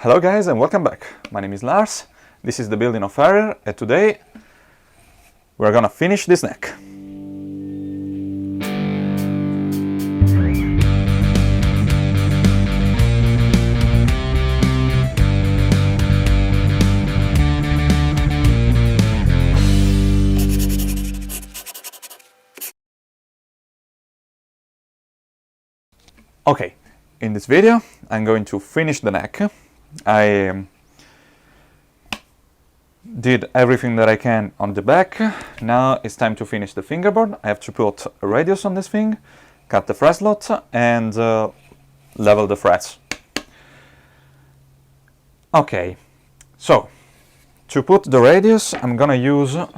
Hello guys and welcome back. My name is Lars, this is the Building of Fenrir, and today we're gonna finish this neck. Okay, in this video I'm going to finish the neck. I did everything that I can on the back. Now it's time to finish the fingerboard. I have to put a radius on this thing, cut the fret slot, and level the frets. Okay, so to put the radius I'm gonna use a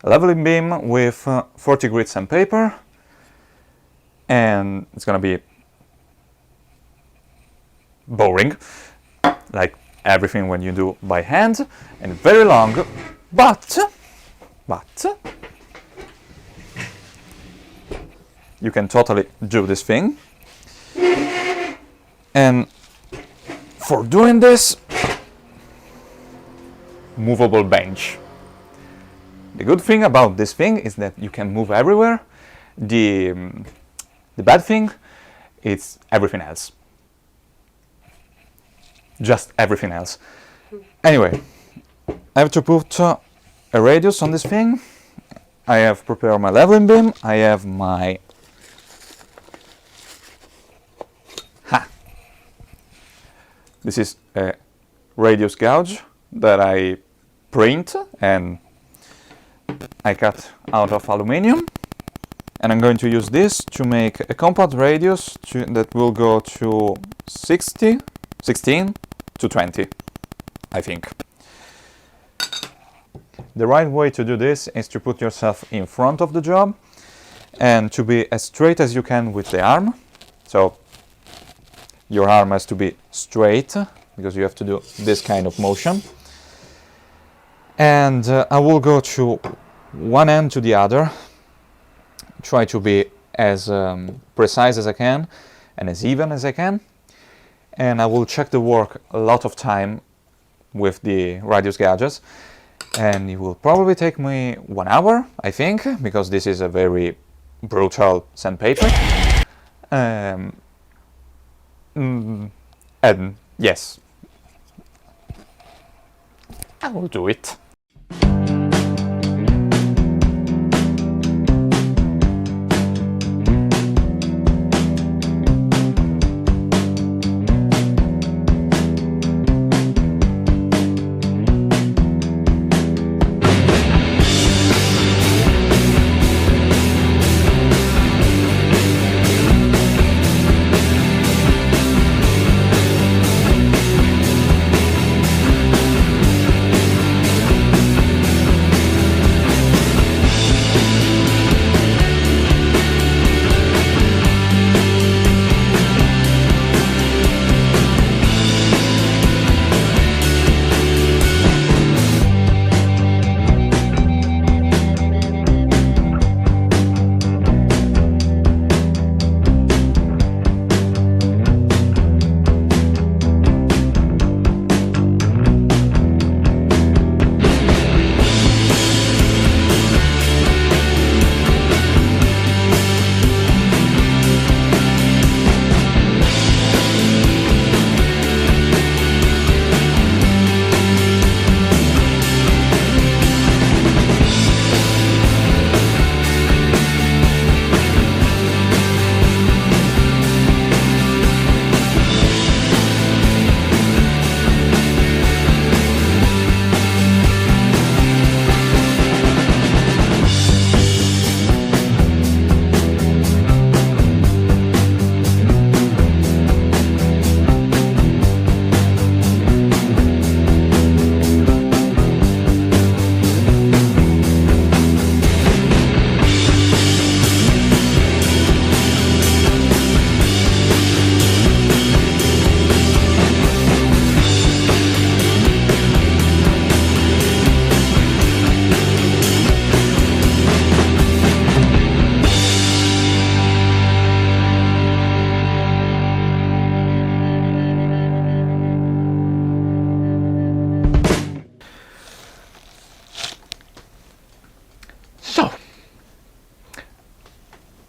leveling beam with 40 grit sandpaper, and it's gonna be boring, like everything when you do by hand, and very long, but you can totally do this thing. And for doing this, movable bench. The good thing about this thing is that you can move everywhere. The bad thing, it's everything else. Just everything else. Anyway, I have to put a radius on this thing. I have prepared my leveling beam. I have my This is a radius gouge that I print and I cut out of aluminium, and I'm going to use this to make a compact radius that will go to 16 to 20, I think. The right way to do this is to put yourself in front of the job and to be as straight as you can with the arm. So your arm has to be straight because you have to do this kind of motion. And I will go to one end to the other, try to be as precise as I can and as even as I can. And I will check the work a lot of time with the radius gouges, and it will probably take me 1 hour, I think, because this is a very brutal sandpaper. And yes, I will do it.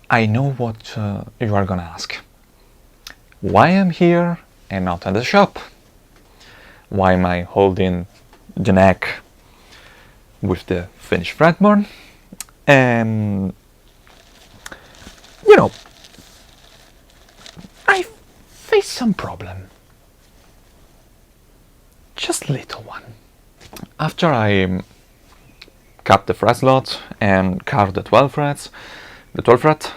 I know what you are gonna ask. Why am here and not at the shop? Why am I holding the neck with the finished fretboard? And you know, I face some problem. Just little one. After I cut the fret slot and carved the 12 frets, the 12th fret,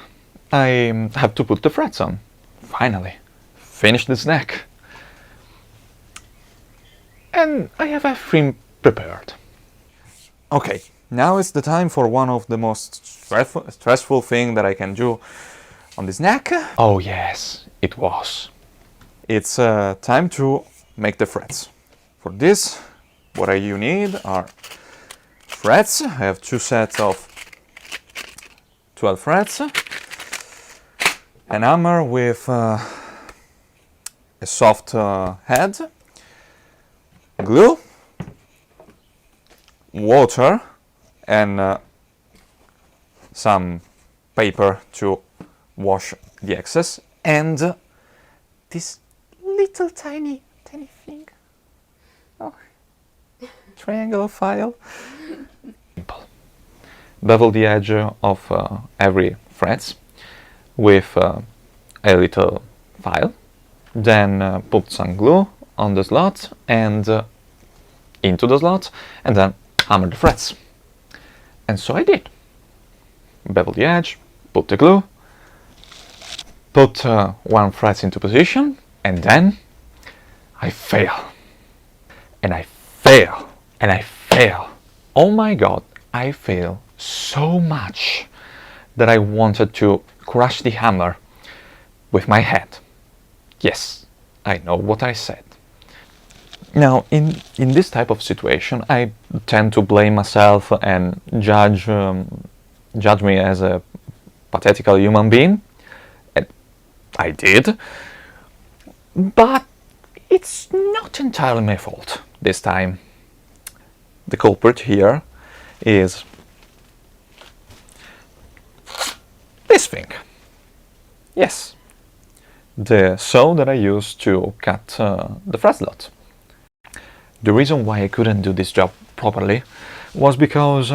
I have to put the frets on. Finally, finish this neck. And I have everything prepared. Okay, now is the time for one of the most stressful thing that I can do on this neck. Oh yes, it was. It's time to make the frets. For this, what you need are frets. I have 2 sets of 12 frets, an hammer with a soft head, glue, water, and some paper to wash the excess, and this little tiny thing. Oh, triangle file. Simple. Bevel the edge of every frets with a little file, then put some glue on the slot and into the slot, and then hammer the frets. And so I did. Bevel the edge, put the glue, put 1 fret into position, and then I fail. And I fail. And I fail. Oh my god, I fail so much that I wanted to crush the hammer with my head. Yes, I know what I said. Now, in this type of situation, I tend to blame myself and judge me as a pathetical human being. And I did. But it's not entirely my fault this time. The culprit here is this thing. Yes, the saw that I used to cut the fret slot. The reason why I couldn't do this job properly was because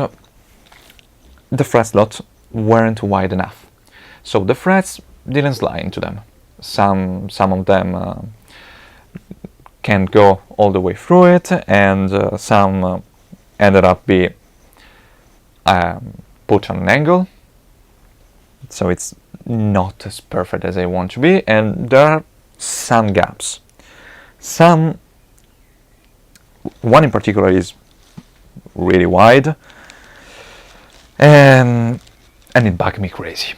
the fret slots weren't wide enough. So the frets didn't slide into them. Some of them can't go all the way through it, and some ended up being put on an angle. So it's not as perfect as I want to be, and there are some gaps. One in particular is really wide, and it bugged me crazy.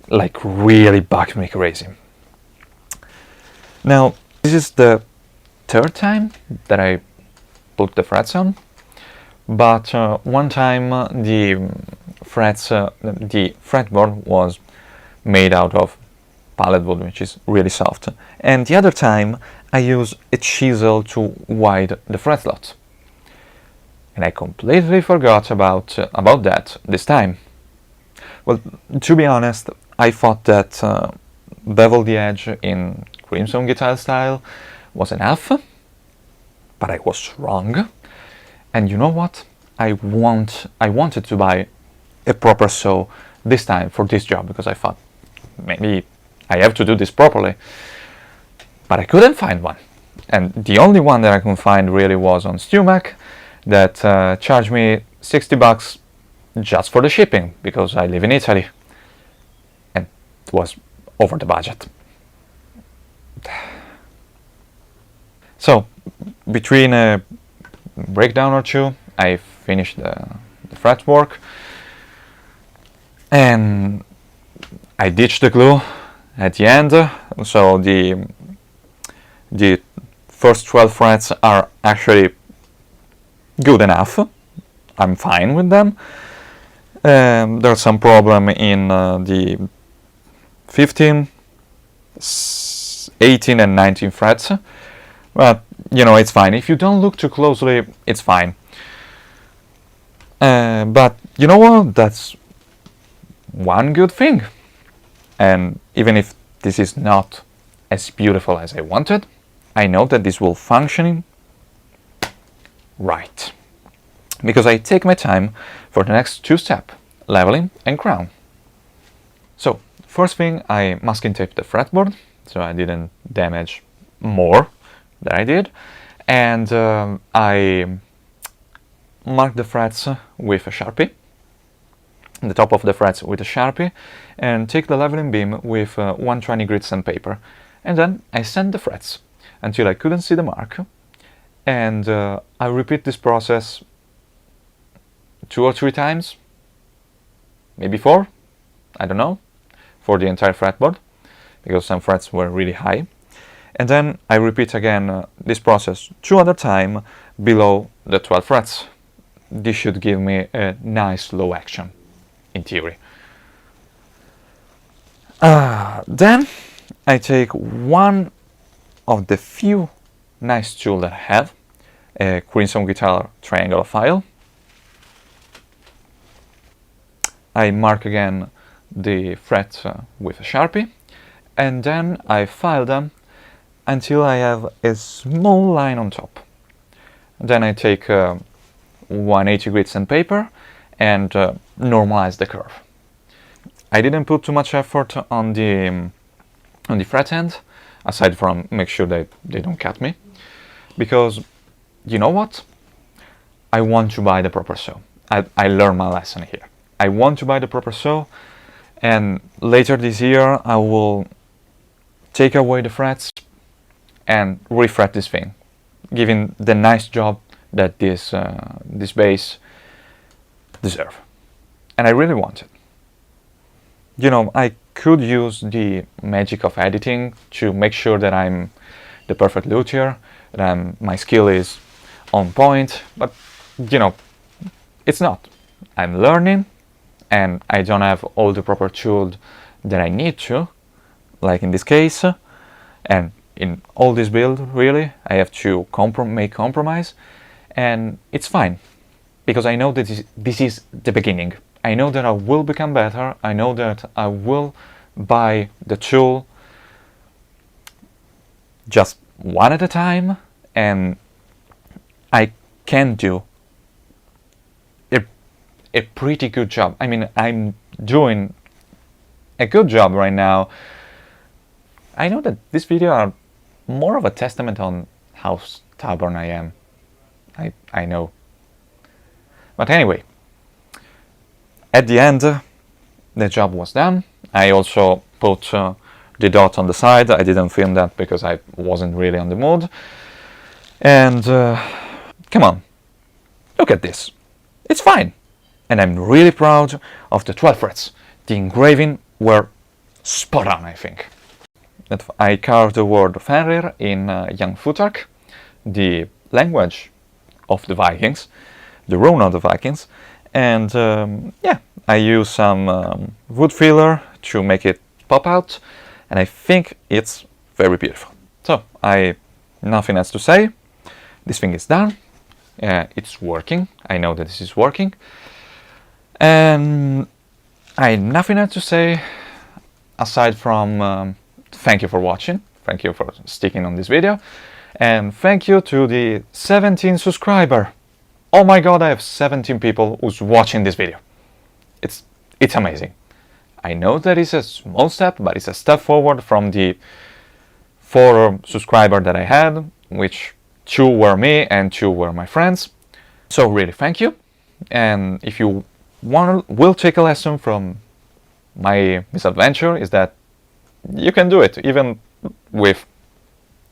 Like, really bugged me crazy. Now, this is the 3rd time that I put the frets on, but one time the fretboard was made out of pallet wood, which is really soft, and the other time I use a chisel to widen the fret slot, and I completely forgot about that this time. Well, to be honest, I thought that bevel the edge in Crimson guitar style was enough, but I was wrong. And you know what? I wanted to buy a proper saw this time for this job, because I thought maybe I have to do this properly. But I couldn't find one. And the only one that I could find really was on StewMac, that charged me $60 just for the shipping, because I live in Italy. And it was over the budget. So, between a breakdown or two, I finished the fret work, and I ditched the glue at the end, so the first 12 frets are actually good enough. I'm fine with them. There's some problem in the 15, 18 and 19 frets, but you know, it's fine. If you don't look too closely, it's fine. But you know what? That's one good thing. And even if this is not as beautiful as I wanted, I know that this will function right. Because I take my time for the next two steps, leveling and crown. So, first thing, I masking tape the fretboard, so I didn't damage more than I did. And I mark the frets with a Sharpie, the top of the frets with a Sharpie, and take the leveling beam with 120 grit sandpaper. And then I sand the frets until I couldn't see the mark. And I repeat this process 2 or 3 times, maybe 4, I don't know, for the entire fretboard, because some frets were really high. And then I repeat again this process 2 other times below the 12 frets. This should give me a nice low action, in theory. Then I take one of the few nice tools that I have, a Crimson Guitar triangular file. I mark again the frets with a Sharpie, and then I file them until I have a small line on top. Then I take 180 grit sandpaper and normalize the curve. I didn't put too much effort on the fret end, aside from make sure that they don't cut me, because you know what? I want to buy the proper saw. I learned my lesson here. I want to buy the proper saw, and later this year I will take away the frets and refret this thing, giving the nice job that this bass deserves. And I really want it. You know, I could use the magic of editing to make sure that I'm the perfect luthier, that my skill is on point, but you know, it's not. I'm learning, and I don't have all the proper tools that I need to, like in this case, and in all this build, really, I have to make compromise, and it's fine, because I know that this is the beginning. I know that I will become better. I know that I will buy the tool just one at a time, and I can do a pretty good job. I mean, I'm doing a good job right now. I know that this video are more of a testament on how stubborn I am. I know. But anyway, at the end, the job was done. I also put the dot on the side. I didn't film that because I wasn't really on the mood. And come on, look at this. It's fine. And I'm really proud of the 12 frets. The engraving were spot on, I think. I carved the word Fenrir in young Futhark, the language of the Vikings, the rune of the Vikings. And yeah, I use some wood filler to make it pop out, and I think it's very beautiful. So nothing else to say. This thing is done. It's working. I know that this is working. And I have nothing else to say aside from thank you for watching. Thank you for sticking on this video. And thank you to the 17 subscriber. Oh my god, I have 17 people who's watching this video. It's amazing. I know that it's a small step, but it's a step forward from the 4 subscribers that I had, which 2 were me and 2 were my friends. So really thank you. And if you will take a lesson from my misadventure, is that you can do it even with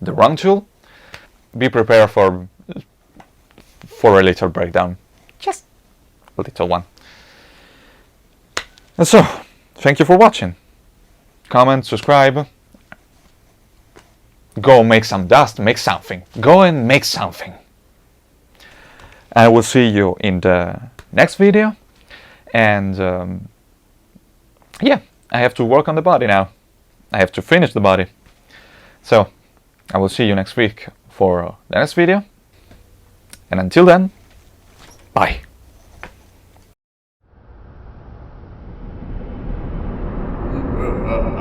the wrong tool. Be prepared for a little breakdown, just a little one. And so, thank you for watching. Comment, subscribe. Go make some dust, make something. Go and make something. I will see you in the next video. And yeah, I have to work on the body now. I have to finish the body. So, I will see you next week for the next video. And until then, bye. Uh-huh.